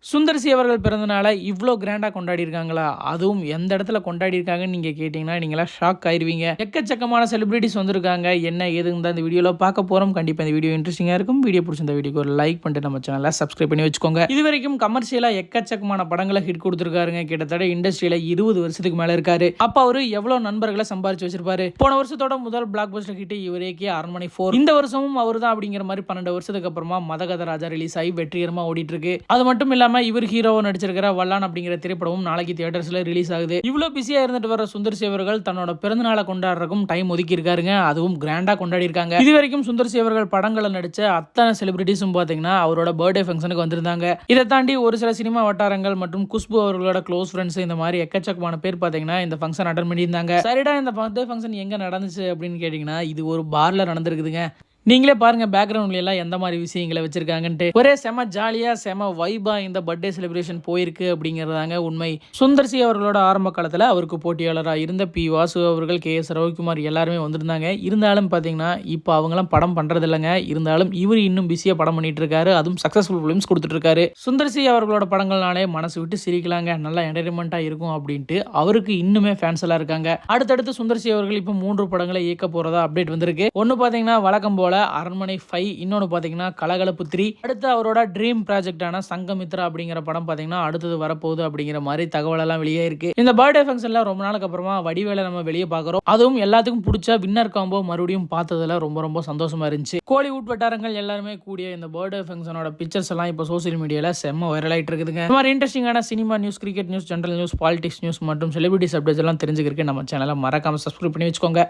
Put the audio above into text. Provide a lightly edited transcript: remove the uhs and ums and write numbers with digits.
Sundar C அவர்கள் பிறந்தநாளை இவ்வளோ கிராண்டாக கொண்டாடி இருக்காங்களா? அதுவும் எந்த இடத்துல கொண்டாடி இருக்காங்கன்னு நீங்கள் கேட்டிங்கன்னா நீங்களாம் ஷாக் ஆயிருவீங்க. எக்கச்சக்கமான செலிபிரிட்டிஸ் வந்திருக்காங்க. என்ன ஏதுன்னு தான் இந்த வீடியோவில் பார்க்க போகிறோம். கண்டிப்பாக இந்த வீடியோ இன்ட்ரெஸ்டிங்காக இருக்கும். வீடியோ பிடிச்சிருந்த வீடியோக்கு ஒரு லைக் பண்ணிட்டு நம்ம சேனலை சப்ஸ்கிரைப் பண்ணி வச்சுக்கோங்க. இது வரைக்கும் கமர்ஷியலாக எக்கச்சக்கமான படங்களை ஹிட் கொடுத்துருக்காருங்க. கிட்டத்தட்ட இண்டஸ்ட்ரியில் 20 வருஷத்துக்கு மேலே இருக்காரு. அப்போ அவர் எவ்வளோ நண்பர்களை சம்பாரிச்சு வச்சிருப்பாரு. போன வருஷத்தோட முதல் பிளாக் பஸ்டர் ஹிட் இவரேக்கே அரண்மனை 4. இந்த வருஷமும் அவர் தான் அப்படிங்கிற மாதிரி 12 வருஷத்துக்கு அப்புறமா மதகத ராஜா ரிலீஸ் ஆகி வெற்றிகரமாக ஓடிட்டு இருக்கு. அது மட்டும் இல்லாம இவர் ஹீரோவா நடிச்சிருக்கிற வல்லான் அப்படிங்கிற திரைப்படமும் நாளைக்கு தியேட்டர்ஸ்ல ரிலீஸ் ஆகுது. இவ்வளவு பிஸியா இருந்துட்டு வர சுந்தர் சி அவர்கள் தன்னோட பிறந்தநாளை கொண்டாடுறதுக்கும் டைம் ஒதுக்கி இருக்காருங்க. அதுவும் கிராண்டா கொண்டாடி இருக்காங்க. இது வரைக்கும் சுந்தர் சி அவர்கள் படங்களை நடிச்ச அத்தனை செலிபிரிட்டிஸும் பாத்தீங்கன்னா அவரோட பர்த்டே ஃபங்க்ஷனுக்கு வந்திருந்தாங்க. இதை தாண்டி ஒரு சில சினிமா வட்டாரங்கள் மற்றும் குஷ்பு அவர்களோட க்ளோஸ் ஃப்ரெண்ட்ஸ் இந்த மாதிரி எக்கச்சக்கமான பேர் பாத்தீங்கன்னா இந்த ஃபங்க்ஷன் அட்டன் பண்ணியிருந்தாங்க. சரிடா, இந்த பர்த்டே ஃபங்க்ஷன் எங்க நடந்துச்சு அப்படின்னு கேட்டீங்கன்னா இது ஒரு பார்ல நடந்திருக்குதுங்க. நீங்களே பாருங்க பேக்ரவுண்ட்ல எல்லாம் எந்த மாதிரி விஷயங்களை வச்சிருக்காங்கன்ட்டு. ஒரே செம ஜாலியா செம வைபா இந்த பர்த்டே செலிப்ரேஷன் போயிருக்கு அப்படிங்கறதாங்க உண்மை. சுந்தர் சி அவர்களோட ஆரம்ப காலத்துல அவருக்கு போட்டியாளராக இருந்த பி வாசு அவர்கள், கே எஸ் ரவிக்குமார் எல்லாருமே வந்திருந்தாங்க. இருந்தாலும் பாத்தீங்கன்னா இப்போ அவங்களாம் படம் பண்றது இல்லைங்க. இருந்தாலும் இவர் இன்னும் பிஸியா படம் பண்ணிட்டு இருக்காரு. அதுவும் சக்சஸ்ஃபுல் ஃபிலிம்ஸ் கொடுத்துட்டு இருக்காரு. சுந்தர் சி அவர்களோட படங்கள்னாலே மனசு விட்டு சிரிக்கலாங்க, நல்லா என்டர்டைன்மெண்டா இருக்கும் அப்படின்ட்டு அவருக்கு இன்னுமே ஃபேன்ஸ் எல்லாம் இருக்காங்க. அடுத்தடுத்து சுந்தர் சி அவர்கள் இப்போ 3 படங்களை இயக்க போறதா அப்டேட் வந்திருக்கு. ஒன்னு பாத்தீங்கன்னா வழக்கம் போல அரண்மனை 5, இன்னொன்னு பாத்தீங்கன்னா கலகலப்பு 3, அடுத்து அவரோட ட்ரீம் ப்ராஜெக்டான சங்கமித்ரா அப்படிங்கிற படம் பாத்தீங்கன்னா அடுத்தது வரப்போகுது அப்படிங்கிற மாதிரி தகவல் எல்லாம் வெளியே இருக்கு. இந்த பர்த்டே ஃபங்க்ஷன்ல ரொம்ப நாளுக்கு அப்புறமா வடிவேலை நம்ம வெளியே பாக்குறோம். அதுவும் எல்லாத்துக்கும் பிடிச்ச வின்னர் காம்போ மறுபடியும் பார்த்ததுல ரொம்ப ரொம்ப சந்தோஷமா இருந்துச்சு. கோலிவுட் வட்டாரங்கள் எல்லாருமே கூடிய இந்த பர்த்டே ஃபங்க்ஷனோட பிக்சர்ஸ் எல்லாம் இப்போ சோசியல் மீடியால செம்ம வைரல் ஆயிட்டு இருக்குதுங்க. இந்த மாதிரி இன்ட்ரெஸ்டிங்கான cinema news, cricket news, general news, politics news மற்றும் செலிபிரிட்டிஸ் அப்டேட்ஸ் எல்லாம் தெரிஞ்சுக்கிறதுக்கு நம்ம சேனலை மறக்காம சப்ஸ்கிரைப் பண்ணி வச்சுக்கோங்க.